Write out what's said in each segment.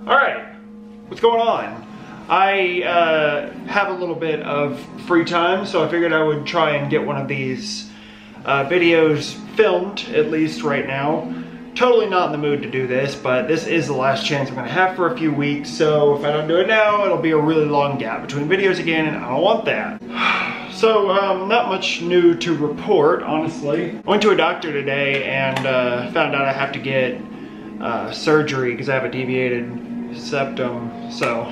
Alright, what's going on? I have a little bit of free time, so I figured I would try and get one of these videos filmed, at least right now. Totally not in the mood to do this, but this is the last chance I'm going to have for a few weeks, so if I don't do it now, it'll be a really long gap between videos again, and I don't want that. So, not much new to report, honestly. I went to a doctor today and found out I have to get surgery because I have a deviated septum, so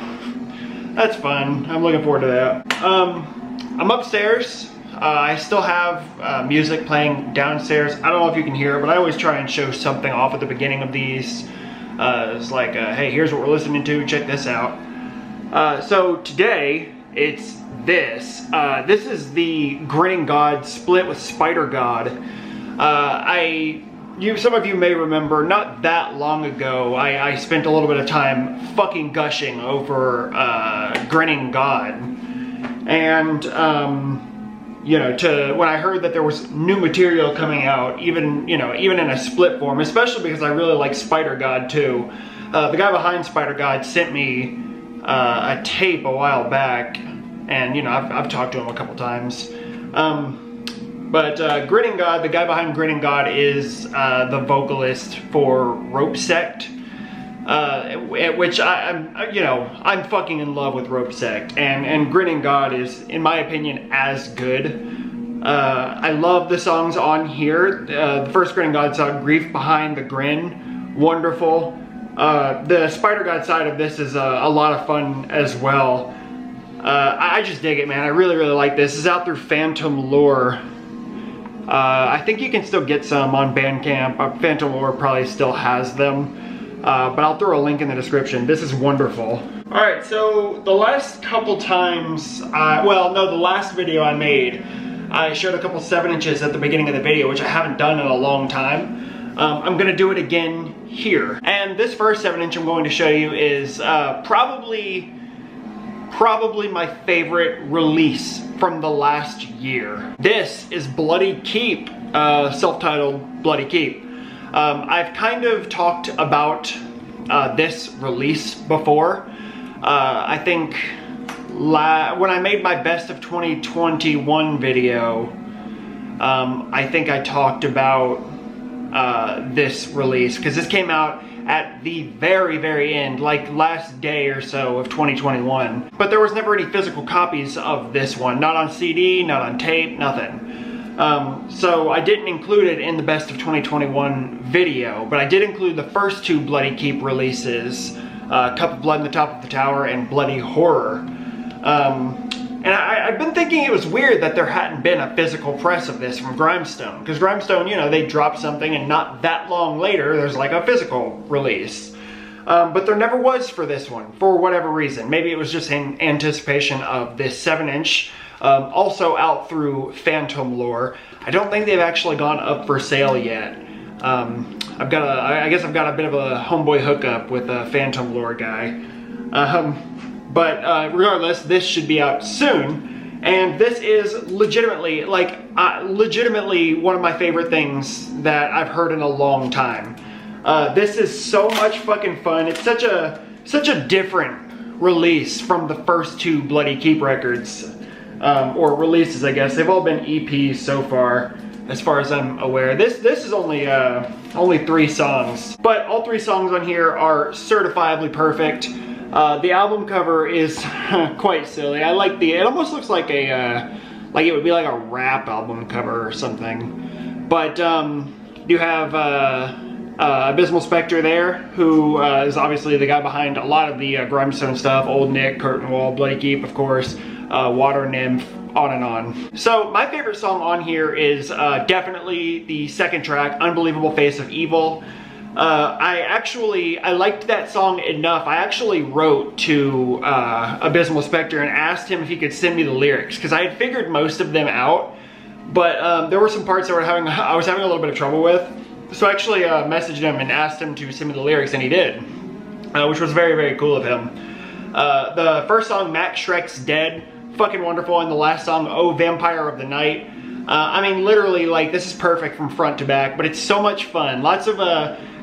that's fun. I'm looking forward to that. I'm upstairs. I still have music playing downstairs. I don't know if you can hear it, but I always try and show something off at the beginning of these. It's like, hey, here's what we're listening to, check this out. So today, it's this. This is the Grinning God split with Spider God. Some of you may remember, not that long ago, I spent a little bit of time fucking gushing over Grinning God. And, you know, when I heard that there was new material coming out, even in a split form, especially because I really like Spider God too. The guy behind Spider God sent me a tape a while back, and, you know, I've talked to him a couple times. But Grinning God, the guy behind Grinning God, is the vocalist for Rope Sect, which I'm fucking in love with Rope Sect, and Grinning God is, in my opinion, as good. I love the songs on here. The first Grinning God song, Grief Behind the Grin, wonderful. The Spider God side of this is a lot of fun as well. I just dig it, man. I really, really like this. This is out through Phantom Lore. I think you can still get some on Bandcamp. Phantom Lore probably still has them, but I'll throw a link in the description. This is wonderful. Alright, so the last couple times, the last video I made, I showed a couple 7-inches at the beginning of the video, which I haven't done in a long time. I'm going to do it again here. And this first 7-inch I'm going to show you is probably my favorite release from the last year. This is Bloody Keep, self-titled Bloody Keep. I've kind of talked about this release before. I think when I made my best of 2021 video, I think I talked about this release, because this came out at the very, very end, like last day or so of 2021. But there was never any physical copies of this one. Not on CD, not on tape, nothing. So I didn't include it in the best of 2021 video, but I did include the first two Bloody Keep releases, Cup of Blood in the Top of the Tower and Bloody Horror. And I've been thinking it was weird that there hadn't been a physical press of this from Grimestone. Because Grimestone, you know, they dropped something and not that long later, there's like a physical release. But there never was for this one, for whatever reason. Maybe it was just in anticipation of this 7-inch, also out through Phantom Lore. I don't think they've actually gone up for sale yet. I guess I've got a bit of a homeboy hookup with a Phantom Lore guy. But regardless, this should be out soon, and this is legitimately, legitimately one of my favorite things that I've heard in a long time. This is so much fucking fun. It's such a different release from the first two Bloody Keep records, or releases, I guess. They've all been EPs so far as I'm aware. This is only 3 songs, but all 3 songs on here are certifiably perfect. The album cover is quite silly. I like it almost looks like like it would be like a rap album cover or something. But you have Abysmal Spectre there, who is obviously the guy behind a lot of the Grimestone stuff. Old Nick, Curtain Wall, Bloody Keep, of course, Water Nymph, on and on. So my favorite song on here is definitely the second track, Unbelievable Face of Evil. I liked that song enough. I actually wrote to Abysmal Spectre and asked him if he could send me the lyrics, because I had figured most of them out, but there were some parts that I was having a little bit of trouble with. So I actually messaged him and asked him to send me the lyrics, and he did, which was very, very cool of him. The first song, Max Shrek's Dead, fucking wonderful, and the last song, Oh Vampire of the Night. I mean, literally, like, this is perfect from front to back, but it's so much fun. Lots of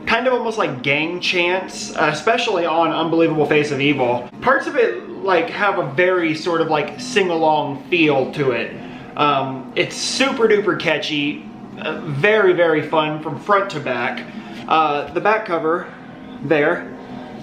kind of almost like gang chants, especially on Unbelievable Face of Evil. Parts of it like have a very sort of like sing-along feel to it. It's super duper catchy, very, very fun from front to back. The back cover there,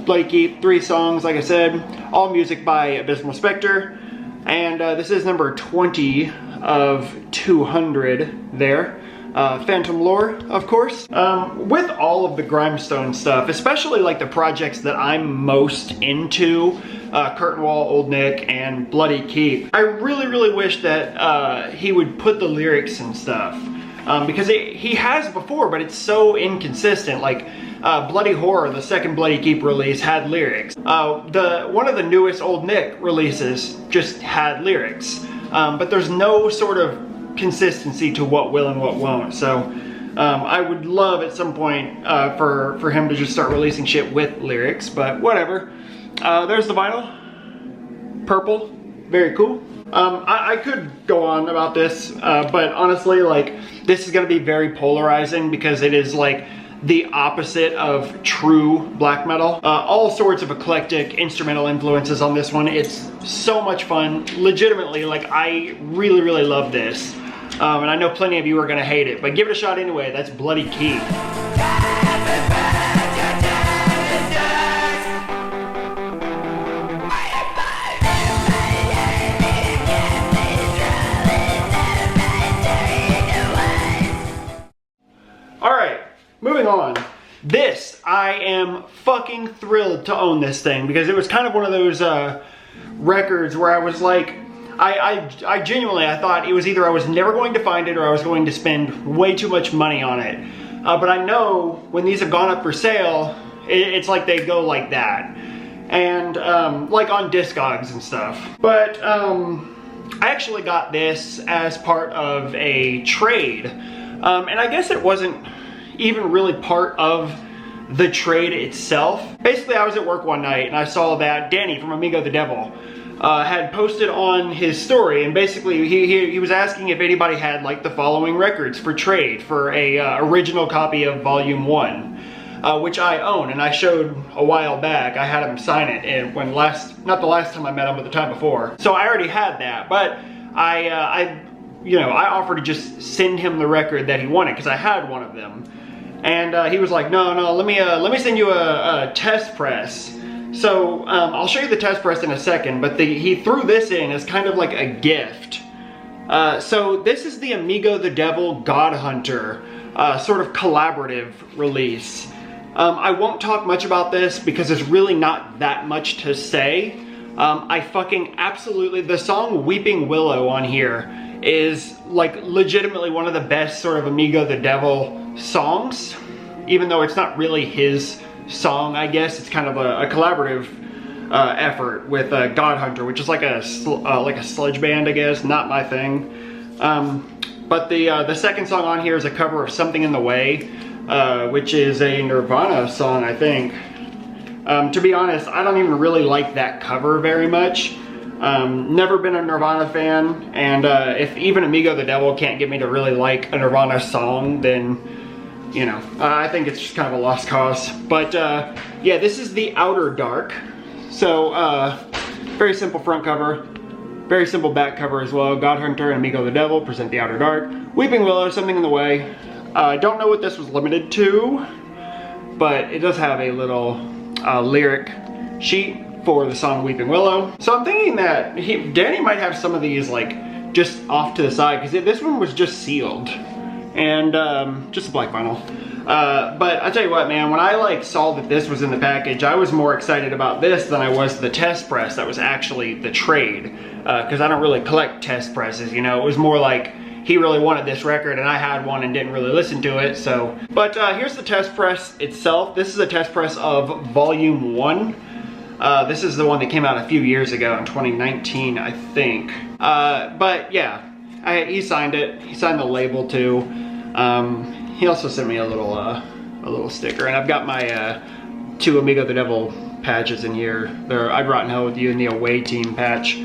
Bloody Keep, 3 songs, like I said, all music by Abysmal Spectre, and this is number 20 of 200 there. Phantom Lore, of course. With all of the Grimestone stuff, especially like the projects that I'm most into, Curtain Wall, Old Nick, and Bloody Keep, I really, really wish that he would put the lyrics and stuff. Because he has before, but it's so inconsistent. Like Bloody Horror, the second Bloody Keep release, had lyrics. One of the newest Old Nick releases just had lyrics. But there's no sort of consistency to what will and what won't. So I would love at some point for him to just start releasing shit with lyrics, but whatever. There's the vinyl, purple, very cool. I could go on about this, but honestly, like, this is gonna be very polarizing because it is like the opposite of true black metal. All sorts of eclectic instrumental influences on this one. It's so much fun. Legitimately, like, I really, really love this. And I know plenty of you are gonna hate it, but give it a shot anyway. That's Bloody Keep. Alright, moving on. This, I am fucking thrilled to own this thing because it was kind of one of those records where I was like, I genuinely, I thought it was either I was never going to find it or I was going to spend way too much money on it. But I know when these have gone up for sale, it's like they go like that. And like on Discogs and stuff. But I actually got this as part of a trade. And I guess it wasn't even really part of the trade itself. Basically, I was at work one night and I saw that Danny from Amigo The Devil had posted on his story, and basically he was asking if anybody had like the following records for trade for a original copy of Volume 1, which I own, and I showed a while back. I had him sign it, and when not the last time I met him, but the time before. So I already had that, but I offered to just send him the record that he wanted because I had one of them, and he was like, no, let me send you a test press. So I'll show you the test press in a second, but he threw this in as kind of like a gift. So this is the Amigo The Devil God Hunter sort of collaborative release. I won't talk much about this because there's really not that much to say. I fucking absolutely, the song Weeping Willow on here is like legitimately one of the best sort of Amigo The Devil songs, even though it's not really his song, I guess. It's kind of a collaborative effort with God Hunter, which is like a sludge band, I guess. Not my thing. But the second song on here is a cover of Something in the Way, which is a Nirvana song, I think. To be honest, I don't even really like that cover very much. Never been a Nirvana fan, and if even Amigo The Devil can't get me to really like a Nirvana song, then you know, I think it's just kind of a lost cause. But yeah, this is the Outer Dark. So very simple front cover, very simple back cover as well. God Hunter and Amigo The Devil present the Outer Dark. Weeping Willow, Something in the Way. I don't know what this was limited to, but it does have a little lyric sheet for the song Weeping Willow. So I'm thinking that Danny might have some of these like just off to the side, because this one was just sealed. And just a black vinyl. But I tell you what, man, when I like saw that this was in the package, I was more excited about this than I was the test press that was actually the trade. Because I don't really collect test presses, you know. It was more like he really wanted this record and I had one and didn't really listen to it, so. But here's the test press itself. This is a test press of Volume 1. This is the one that came out a few years ago in 2019, I think. But yeah. He signed it. He signed the label too. He also sent me a little sticker, and I've got my 2 Amigo The Devil patches in here. They're I'd Rot in Hell With You and the Away Team patch.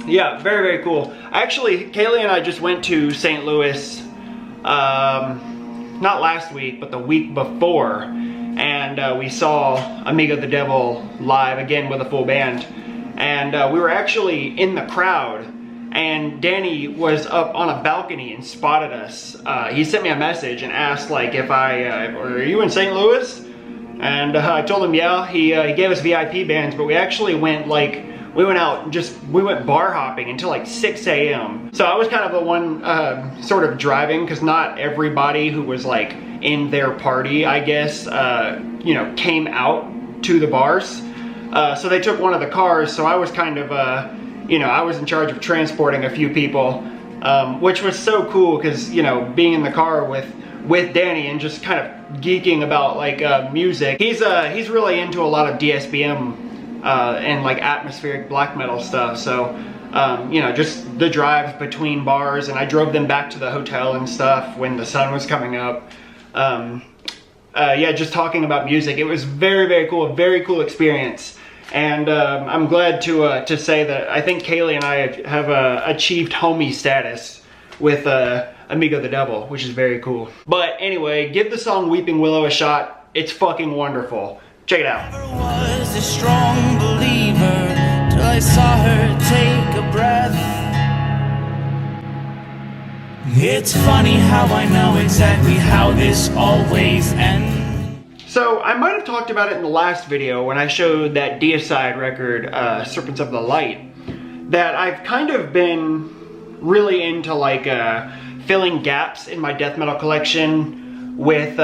Yeah, very, very cool. Actually, Kaylee and I just went to St. Louis not last week, but the week before, and we saw Amigo the Devil live again with a full band. And we were actually in the crowd, and Danny was up on a balcony and spotted us. He sent me a message and asked, like, if are you in St. Louis? And I told him, yeah. He gave us VIP bands, but we actually went, like, we went bar hopping until like 6 a.m. So I was kind of the one sort of driving, because not everybody who was like in their party, I guess, you know, came out to the bars. So they took one of the cars, so I was kind of, you know, I was in charge of transporting a few people, which was so cool, because, you know, being in the car with Danny and just kind of geeking about like music. He's really into a lot of DSBM and like atmospheric black metal stuff. So, you know, just the drives between bars, and I drove them back to the hotel and stuff when the sun was coming up. Yeah, just talking about music. It was very, very cool, a very cool experience. And I'm glad to say that I think Kaylee and I have achieved homie status with Amigo the Devil, which is very cool. But anyway, give the song Weeping Willow a shot. It's fucking wonderful. Check it out. I was a strong believer till I saw her take a breath. It's funny how I know exactly how this always ends. So I might have talked about it in the last video when I showed that Deicide record, Serpents of the Light, that I've kind of been really into like filling gaps in my death metal collection with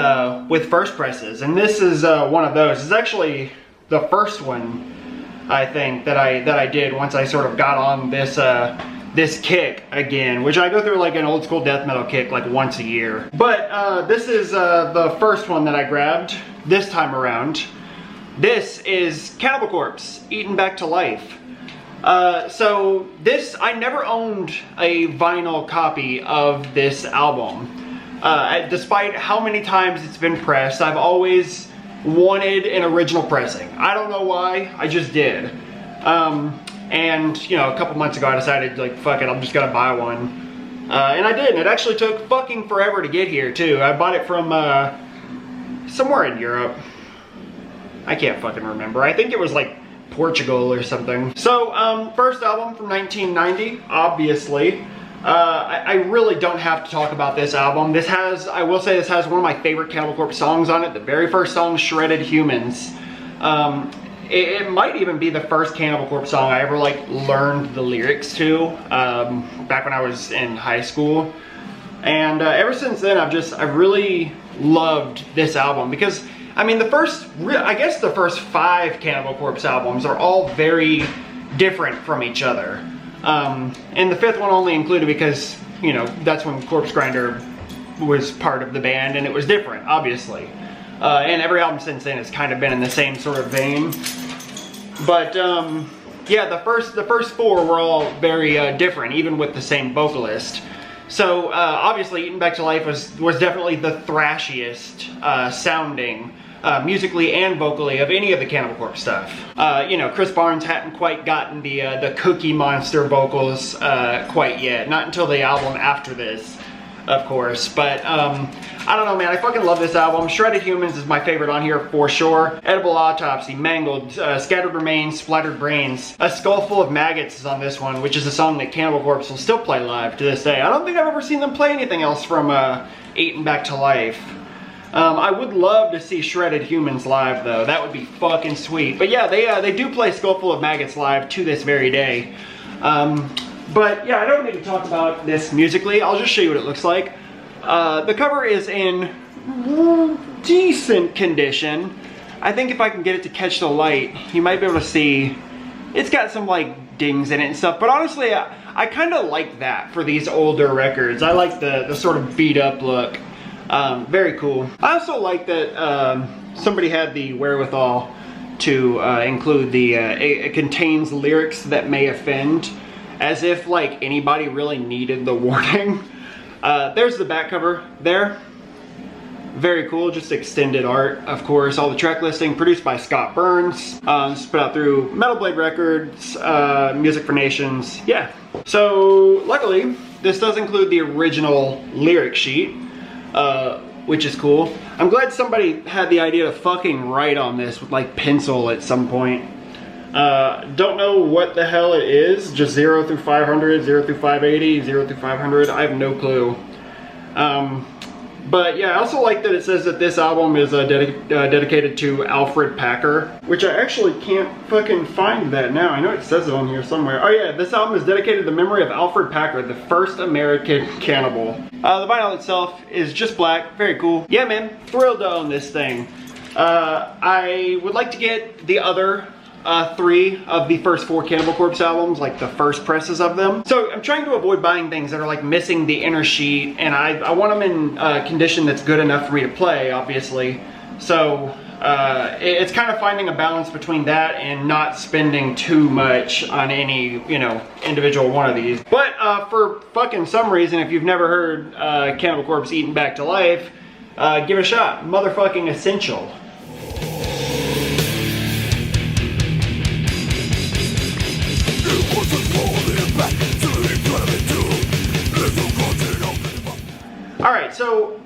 first presses, and this is one of those. It's actually the first one, I think, that I did once I sort of got on this this kick again, which I go through like an old school death metal kick like once a year. But this is the first one that I grabbed this time around. This is Cannibal Corpse, Eaten Back to Life. So this, I never owned a vinyl copy of this album. Despite how many times it's been pressed, I've always wanted an original pressing. I don't know why, I just did. And, you know, a couple months ago I decided, like, fuck it, I'm just gonna buy one. And I did, and it actually took fucking forever to get here, too. I bought it from, somewhere in Europe. I can't fucking remember. I think it was, like, Portugal or something. So, first album from 1990, obviously. I really don't have to talk about this album. This has, I will say, this has one of my favorite Cannibal Corpse songs on it. The very first song, Shredded Humans. It might even be the first Cannibal Corpse song I ever like learned the lyrics to, back when I was in high school. And ever since then, I've really loved this album, because I mean, I guess the first 5 Cannibal Corpse albums are all very different from each other. And the 5th one only included because, you know, that's when Corpse Grinder was part of the band, and it was different, obviously. And every album since then has kind of been in the same sort of vein. But, yeah, the first 4 were all very different, even with the same vocalist. So, obviously, Eaten Back to Life was definitely the thrashiest sounding, musically and vocally, of any of the Cannibal Corpse stuff. You know, Chris Barnes hadn't quite gotten the Cookie Monster vocals quite yet. Not until the album after this, of course. But, I don't know, man. I fucking love this album. Shredded Humans is my favorite on here for sure. Edible Autopsy, Mangled, Scattered Remains, Splattered Brains. A Skull Full of Maggots is on this one, which is a song that Cannibal Corpse will still play live to this day. I don't think I've ever seen them play anything else from Eaten Back to Life. I would love to see Shredded Humans live, though. That would be fucking sweet. But yeah, they do play Skull Full of Maggots live to this very day. But yeah, I don't need to talk about this musically. I'll just show you what it looks like. The cover is in decent condition. I think if I can get it to catch the light, you might be able to see. It's got some like dings in it and stuff, but honestly, I kind of like that for these older records. I like the sort of beat up look. Very cool. I also like that somebody had the wherewithal to include it contains lyrics that may offend, as if like anybody really needed the warning. There's the back cover there. Very cool, just extended art, of course. All the track listing, produced by Scott Burns. Put out through Metal Blade Records, Music for Nations, yeah. So, luckily, this does include the original lyric sheet. which is cool. I'm glad somebody had the idea to fucking write on this with like pencil at some point. Don't know what the hell it is, just 0 through 500, 0 through 580, 0 through 500, I have no clue. But yeah, I also like that it says that this album is dedicated to Alfred Packer, which I actually can't fucking find that now. I know it says it on here somewhere. Oh yeah, this album is dedicated to the memory of Alfred Packer, the first American cannibal. The vinyl itself is just black, very cool. Yeah man, thrilled to own this thing. I would like to get the other 3 of the first 4 Cannibal Corpse albums, like the first presses of them. So I'm trying to avoid buying things that are like missing the inner sheet, and I want them in condition that's good enough for me to play, obviously. So it's kind of finding a balance between that and not spending too much on any, you know, individual one of these. But for fucking some reason, if you've never heard Cannibal Corpse Eaten Back to Life, give it a shot. Motherfucking essential. Alright, so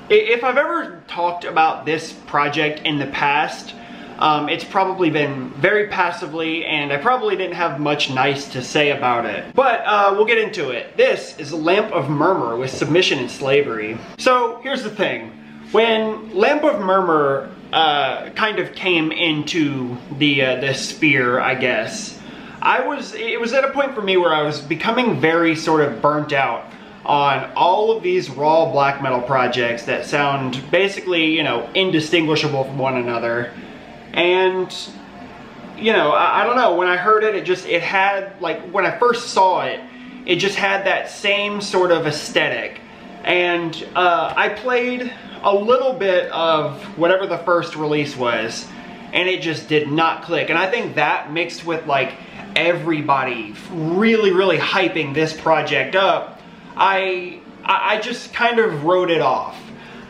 if I've ever talked about this project in the past, it's probably been very passively, and I probably didn't have much nice to say about it. But we'll get into it. This is Lamp of Murmur with Submission and Slavery. So here's the thing. When Lamp of Murmur kind of came into the sphere, I guess, it was at a point for me where I was becoming very sort of burnt out on all of these raw black metal projects that sound basically, you know, indistinguishable from one another. And, you know, I don't know, when I heard it, it had, like, when I first saw it, it just had that same sort of aesthetic. And I played a little bit of whatever the first release was, and it just did not click. And I think that mixed with, like, everybody really hyping this project up, I just kind of wrote it off.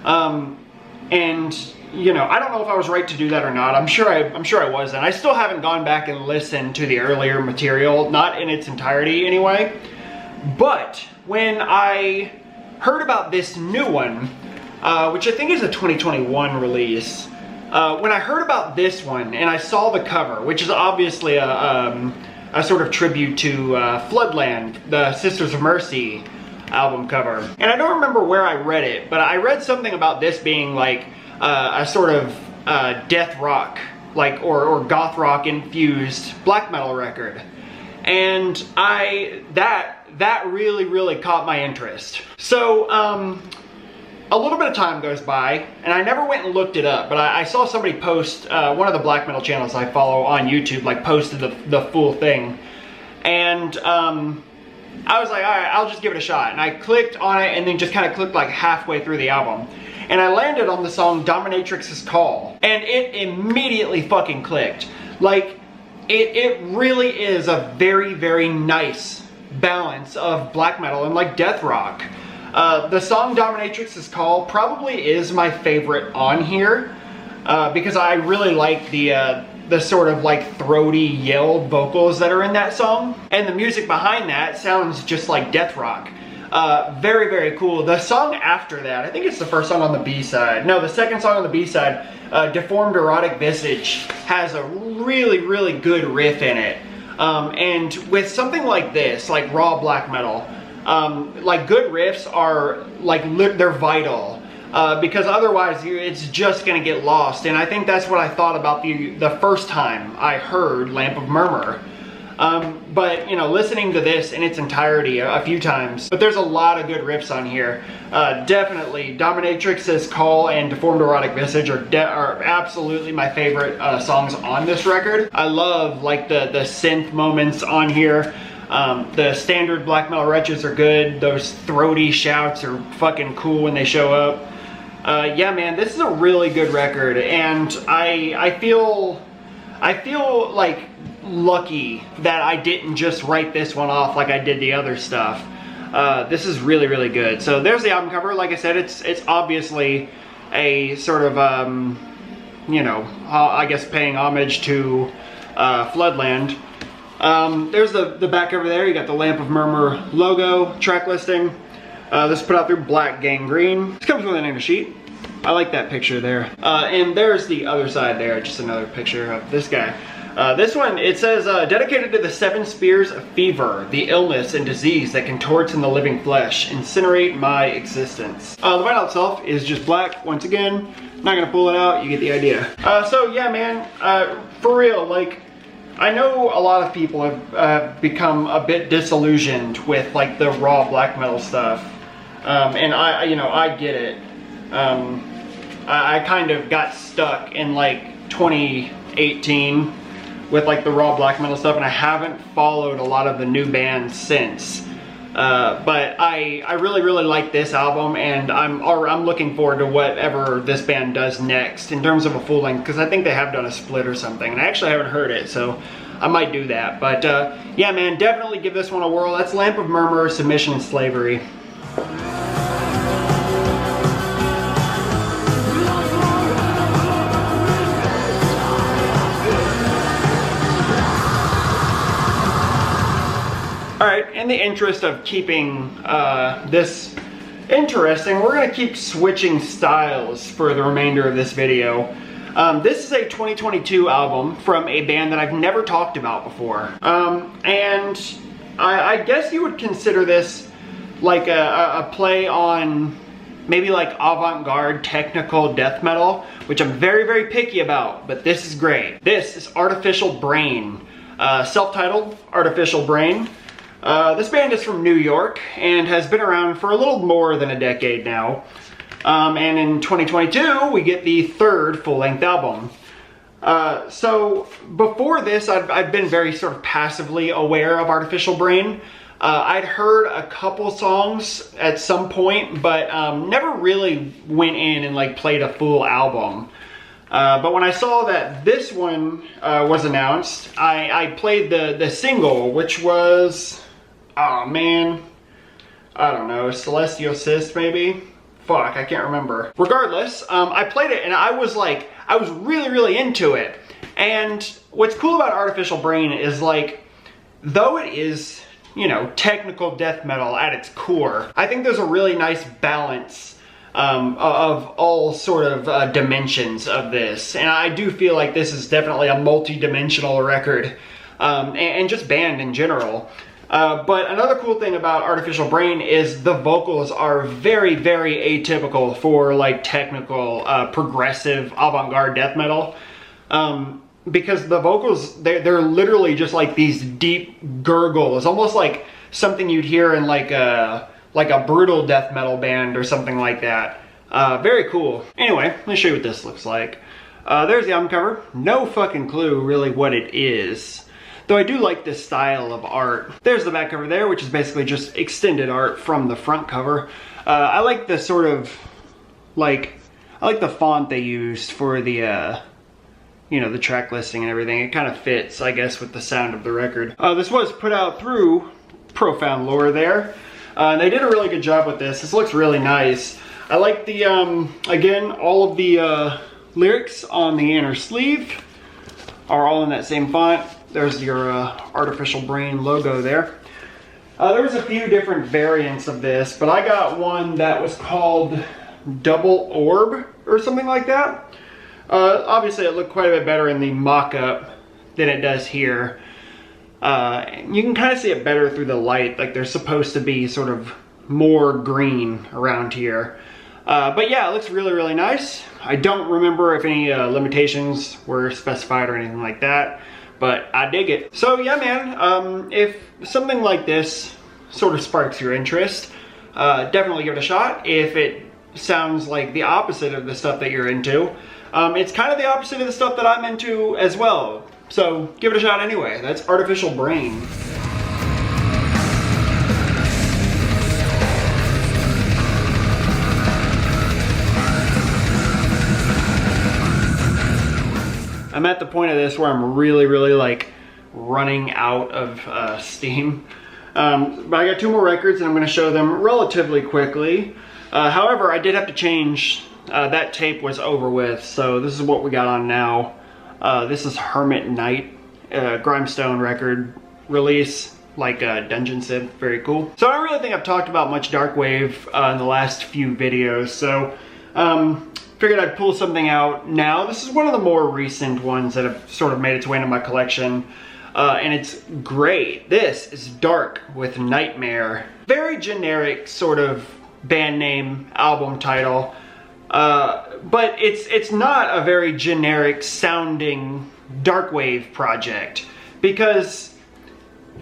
And you know, I don't know if I was right to do that or not. I'm sure I wasn't. I still haven't gone back and listened to the earlier material, not in its entirety anyway. But when I heard about this new one, which I think is a 2021 release, when I heard about this one and I saw the cover, which is obviously a sort of tribute to Floodland, the Sisters of Mercy album cover. And I don't remember where I read it, but I read something about this being like a sort of death rock, like or goth rock infused black metal record. And that really caught my interest. So a little bit of time goes by, and I never went and looked it up, but I saw somebody post, one of the black metal channels I follow on YouTube, like posted the full thing. And I was like, alright, I'll just give it a shot. And I clicked on it and then just kind of clicked like halfway through the album. And I landed on the song Dominatrix's Call. And it immediately fucking clicked. Like, it really is a very nice balance of black metal and like death rock. The song Dominatrix's Call probably is my favorite on here, because I really like the sort of like throaty yelled vocals that are in that song. And the music behind that sounds just like death rock. Very cool. The song after that, I think it's the first song on the B-side. No, the second song on the B-side, Deformed Erotic Visage, has a really good riff in it. And with something like this, like raw black metal, like good riffs are like, they're vital. Because otherwise it's just gonna get lost. And I think that's what I thought about the first time I heard Lamp of Murmur. But you know, listening to this in its entirety a few times, but there's a lot of good riffs on here. Definitely Dominatrix's Call and Deformed Erotic Visage are absolutely my favorite songs on this record. I love like the synth moments on here. The standard black metal wretches are good. Those throaty shouts are fucking cool when they show up. Yeah man, this is a really good record, and I feel like lucky that I didn't just write this one off like I did the other stuff. This is really good. So there's the album cover. Like I said, it's obviously a sort of you know, I guess paying homage to Floodland. There's the back over there. You got the Lamp of Murmur logo, track listing. This is put out through Black Gangrene. This comes with an inner sheet. I like that picture there. And there's the other side there, just another picture of this guy. This one, it says, dedicated to the 7 spears of fever, the illness and disease that contorts in the living flesh, incinerate my existence. The vinyl itself is just black, once again. Not gonna pull it out, you get the idea. So yeah, man, for real, like, I know a lot of people have become a bit disillusioned with like the raw black metal stuff. And I get it. I kind of got stuck in like 2018 with like the raw black metal stuff, and I haven't followed a lot of the new bands since. But I really like this album, and I'm looking forward to whatever this band does next in terms of a full length, because I think they have done a split or something, and I actually haven't heard it, so I might do that. But yeah, man, definitely give this one a whirl. That's Lamp of Murmur, Submission and Slavery. Alright, in the interest of keeping this interesting, we're going to keep switching styles for the remainder of this video. This is a 2022 album from a band that I've never talked about before. And I guess you would consider this like a play on maybe like avant-garde technical death metal, which I'm very picky about, but this is great. This is Artificial Brain, self-titled Artificial Brain. This band is from New York and has been around for a little more than a decade now. And in 2022, we get the 3rd full-length album. So before this, I've been very sort of passively aware of Artificial Brain. I'd heard a couple songs at some point, but never really went in and like played a full album. But when I saw that this one was announced, I played the single, which was, oh man, I don't know, Celestial Cyst maybe? Fuck, I can't remember. Regardless, I played it and I was really into it. And what's cool about Artificial Brain is like, though it is, you know, technical death metal at its core, I think there's a really nice balance of all sort of dimensions of this. And I do feel like this is definitely a multi-dimensional record, and just band in general. But another cool thing about Artificial Brain is the vocals are very atypical for like technical, progressive, avant-garde death metal. Because the vocals, they're literally just like these deep gurgles, almost like something you'd hear in like a brutal death metal band or something like that. Very cool. Anyway, let me show you what this looks like. There's the album cover. No fucking clue really what it is, though I do like this style of art. There's the back cover there, which is basically just extended art from the front cover. I like the sort of, like, I like the font they used for the, you know, the track listing and everything. It kind of fits, I guess, with the sound of the record. This was put out through Profound Lore there. They did a really good job with this. This looks really nice. I like the, again, all of the lyrics on the inner sleeve are all in that same font. There's your Artificial Brain logo there. There was a few different variants of this, but I got one that was called Double Orb or something like that. Obviously it looked quite a bit better in the mock-up than it does here. You can kind of see it better through the light, like there's supposed to be sort of more green around here. But yeah, it looks really nice. I don't remember if any limitations were specified or anything like that, but I dig it. So yeah, man, if something like this sort of sparks your interest, definitely give it a shot. If it sounds like the opposite of the stuff that you're into, it's kind of the opposite of the stuff that I'm into as well. So give it a shot anyway. That's Artificial Brain. I'm at the point of this where I'm really like running out of steam. But I got 2 more records and I'm going to show them relatively quickly. However, I did have to change, that tape was over with, so this is what we got on now. This is Hermit Knight, Grimestone record release like dungeon synth, very cool. So I don't really think I've talked about much darkwave in the last few videos, so figured I'd pull something out now. This is one of the more recent ones that have sort of made its way into my collection, and it's great. This is Dark with Nightmare. Very generic sort of band name, album title, but it's not a very generic sounding darkwave project, because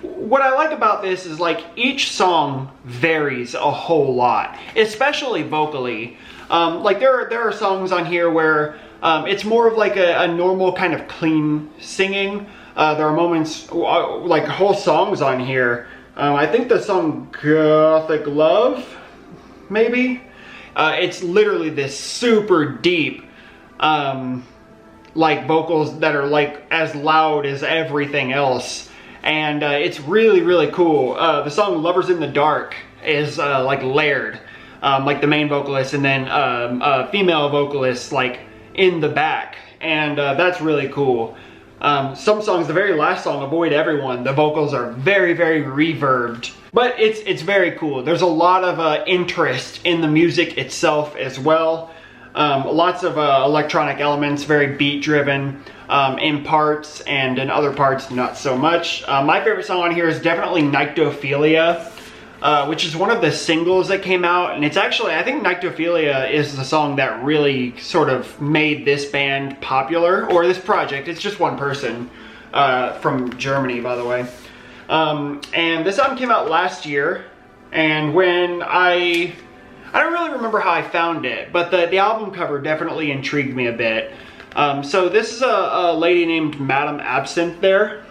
what I like about this is like each song varies a whole lot, especially vocally. Like there are songs on here where it's more of like a normal kind of clean singing. There are moments, like whole songs on here. I think the song Gothic Love, maybe? It's literally this super deep, like vocals that are like as loud as everything else. And it's really, really cool. The song Lovers in the Dark is like layered, like the main vocalist, and then a female vocalist like in the back. And that's really cool. Some songs, the very last song, Avoid Everyone, the vocals are very, very reverbed. But it's very cool. There's a lot of interest in the music itself as well. Lots of electronic elements, very beat driven in parts, and in other parts not so much. My favorite song on here is definitely Nyctophilia, which is one of the singles that came out, and it's actually, I think Nyctophilia is the song that really sort of made this band popular, or this project. It's just one person from Germany, by the way. And this album came out last year, and when I don't really remember how I found it, but the album cover definitely intrigued me a bit. So this is a lady named Madame Absinthe there.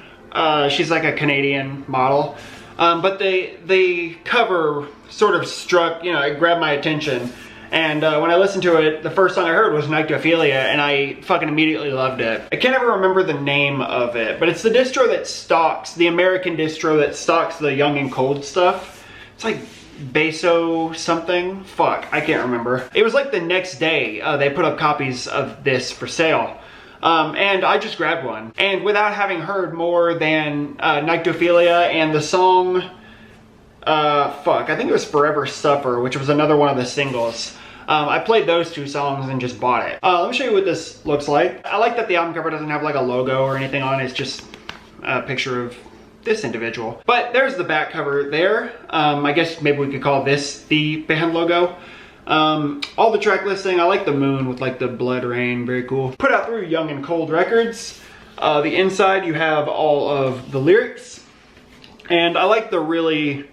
She's like a Canadian model. But the cover sort of struck, you know, it grabbed my attention. And when I listened to it, the first song I heard was Nyctophilia, and I fucking immediately loved it. I can't ever remember the name of it, but it's the distro that stocks, the American distro that stocks the Young and Cold stuff. It's like Beso something? Fuck, I can't remember. It was like the next day they put up copies of this for sale. And I just grabbed one. And without having heard more than Nyctophilia and the song, fuck, I think it was Forever Suffer, which was another one of the singles. I played those two songs and just bought it. Let me show you what this looks like. I like that the album cover doesn't have like a logo or anything on it. It's just a picture of this individual. But there's the back cover there. I guess maybe we could call this the band logo. All the track listing, I like the moon with like the blood rain, very cool. Put out through Young and Cold Records. The inside you have all of the lyrics. And I like the really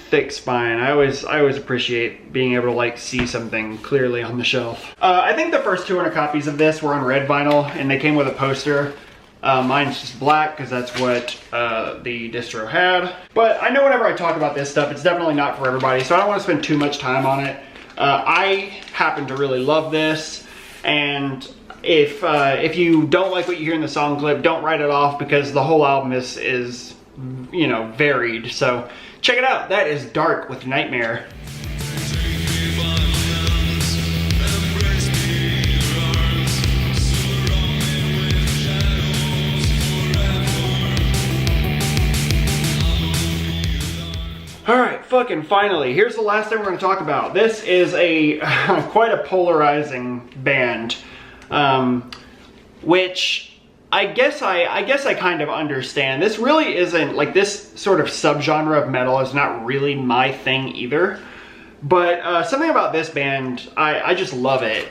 thick spine. I always appreciate being able to like see something clearly on the shelf. I think the first 200 copies of this were on red vinyl, and they came with a poster. Mine's just black because that's what the distro had. But I know whenever I talk about this stuff, it's definitely not for everybody, so I don't want to spend too much time on it. I happen to really love this, and if you don't like what you hear in the song clip, don't write it off, because the whole album is you know, varied. So check it out. That is Dark with Nightmare. Alright, fucking finally, here's the last thing we're going to talk about. This is a quite a polarizing band, which I guess I kind of understand. This really isn't, like, this sort of subgenre of metal is not really my thing either. But something about this band, I just love it.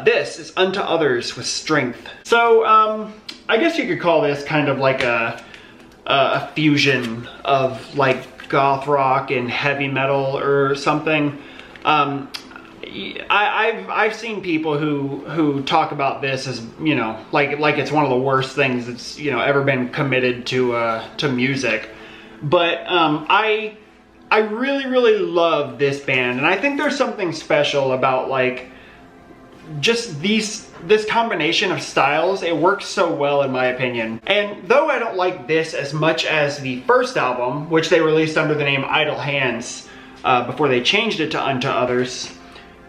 This is Unto Others with Strength. So, I guess you could call this kind of like a fusion of, like, goth rock and heavy metal or something. I've seen people who talk about this as, you know, like it's one of the worst things that's, you know, ever been committed to music. But I really love this band, and I think there's something special about like just this combination of styles. It works so well in my opinion. And though I don't like this as much as the first album, which they released under the name Idle Hands before they changed it to Unto Others,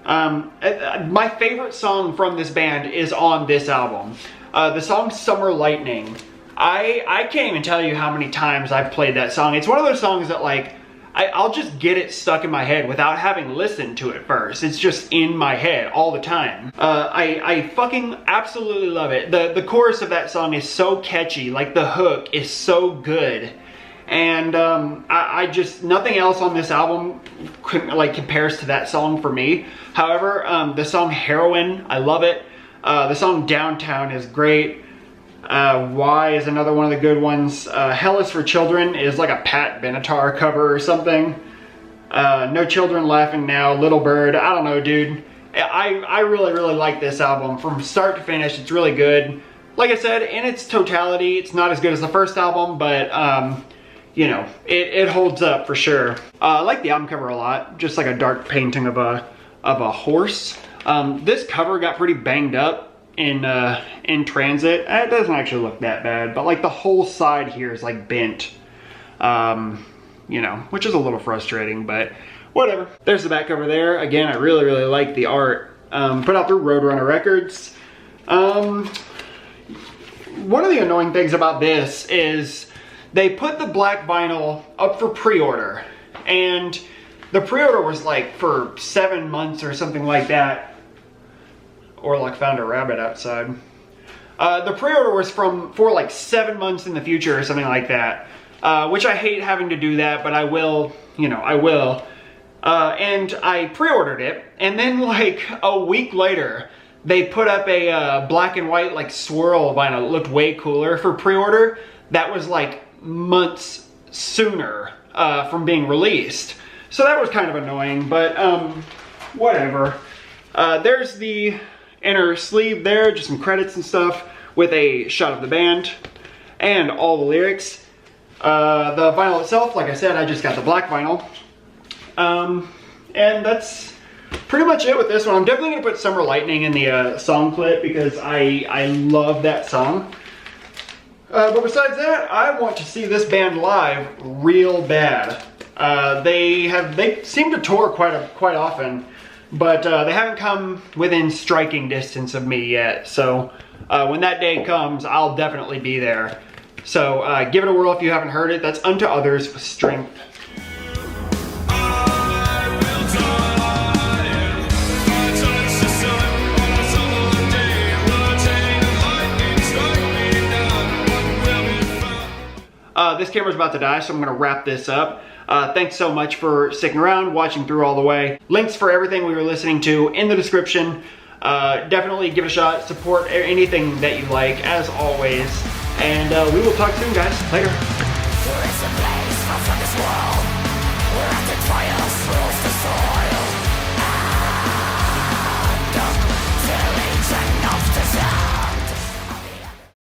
my favorite song from this band is on this album. The song Summer Lightning. I can't even tell you how many times I've played that song. It's one of those songs that like, I'll just get it stuck in my head without having listened to it first. It's just in my head all the time. I fucking absolutely love it. The chorus of that song is so catchy. Like the hook is so good. And I just, nothing else on this album compares to that song for me. However, the song Heroin, I love it. The song Downtown is great. Why is another one of the good ones. Hell is for Children is like a Pat Benatar cover or something. No Children Laughing Now, Little Bird, I don't know, dude. I really like this album from start to finish. It's really good. Like I said, in its totality, it's not as good as the first album, but you know, it holds up for sure. I like the album cover a lot, just like a dark painting of a horse. This cover got pretty banged up in transit. It doesn't actually look that bad, but like the whole side here is like bent, you know, which is a little frustrating, but whatever. There's the back cover there. Again, I really like the art. Put out through Roadrunner Records. One of the annoying things about this is they put the black vinyl up for pre-order, and the pre-order was like for 7 months or something like that. Or like found a rabbit outside. The pre-order was for like 7 months in the future or something like that. Which I hate having to do that, but I will, you know, I will. And I pre-ordered it, and then like a week later, they put up a black and white like swirl vinyl. It looked way cooler for pre-order. That was like months sooner from being released. So that was kind of annoying, but whatever. There's the inner sleeve there, just some credits and stuff with a shot of the band and all the lyrics. The vinyl itself, like I said, I just got the black vinyl. And that's pretty much it with this one. I'm definitely gonna put Summer Lightning in the song clip because I love that song. But besides that, I want to see this band live real bad. They seem to tour quite often, but they haven't come within striking distance of me yet. So when that day comes, I'll definitely be there. So give it a whirl if you haven't heard it. That's Unto Others with Strength. This camera's about to die, so I'm gonna wrap this up. Thanks so much for sticking around, watching through all the way. Links for everything we were listening to in the description. Definitely give it a shot, support anything that you like, as always. And we will talk soon, guys. Later. There is a place outside this world where active trials rules the sword.